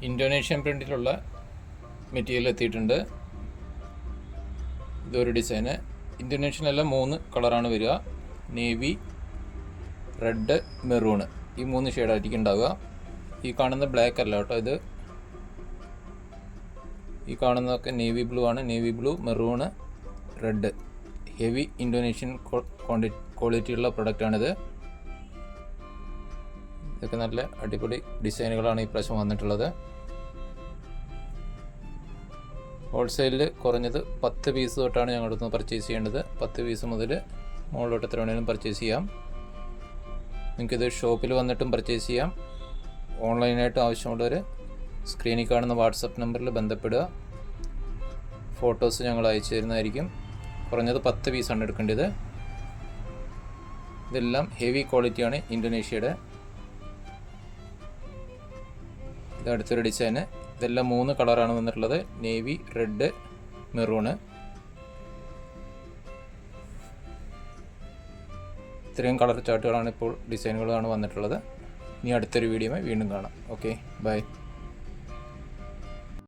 Indonesian പ്രിൻറ്റിലുള്ള material എത്തിയിട്ടുണ്ട്. ഇതൊരു ഡിസൈന്. ഇന്തോനേഷ്യനിലെല്ലാം 3 കളറാണ് വരിക. Navy, red, maroon. ഈ 3 ഷെയ്ഡായിരിക്കും ഉണ്ടാവുക. ഈ കാണുന്ന ബ്ലാക്ക് അല്ല കേട്ടോ, ഇത് ഈ കാണുന്നതൊക്കെ നേവി ബ്ലൂ ആണ്. Navy blue, maroon, red. Heavy Indonesian ക്വാളിറ്റിയുള്ള പ്രൊഡക്റ്റാണിത്. ഇതൊക്കെ നല്ല അടിപൊളി ഡിസൈനുകളാണ് ഈ പ്രാവശ്യം വന്നിട്ടുള്ളത്. ഹോൾസെയിലിൽ കുറഞ്ഞത് 10 പീസ് തൊട്ടാണ് ഞങ്ങളുടെ അടുത്ത് പർച്ചേസ് ചെയ്യേണ്ടത്. 10 പീസ് മുതൽ മുകളിലോട്ട് എത്ര വേണേലും പർച്ചേസ് ചെയ്യാം. നിങ്ങൾക്കിത് ഷോപ്പിൽ വന്നിട്ടും പർച്ചേസ് ചെയ്യാം. ഓൺലൈനായിട്ട് ആവശ്യമുള്ളവർ സ്ക്രീനിൽ കാണുന്ന വാട്സപ്പ് നമ്പറിൽ ബന്ധപ്പെടുക. ഫോട്ടോസ് ഞങ്ങൾ അയച്ചു തരുന്നതായിരിക്കും. കുറഞ്ഞത് 10 പീസാണ് എടുക്കേണ്ടത്. ഇതെല്ലാം ഹെവി ക്വാളിറ്റിയാണ് ഇന്തോനേഷ്യയുടെ. ഇത് അടുത്തൊരു ഡിസൈന്. ഇതെല്ലാം 3 കളറാണ് വന്നിട്ടുള്ളത്. Navy, red, maroon. ഇത്രയും കളർ ചാർട്ടുകളാണ് ഇപ്പോൾ ഡിസൈനുകളാണ് വന്നിട്ടുള്ളത്. ഇനി അടുത്തൊരു വീഡിയോയിൽ വീണ്ടും കാണാം. Okay, by.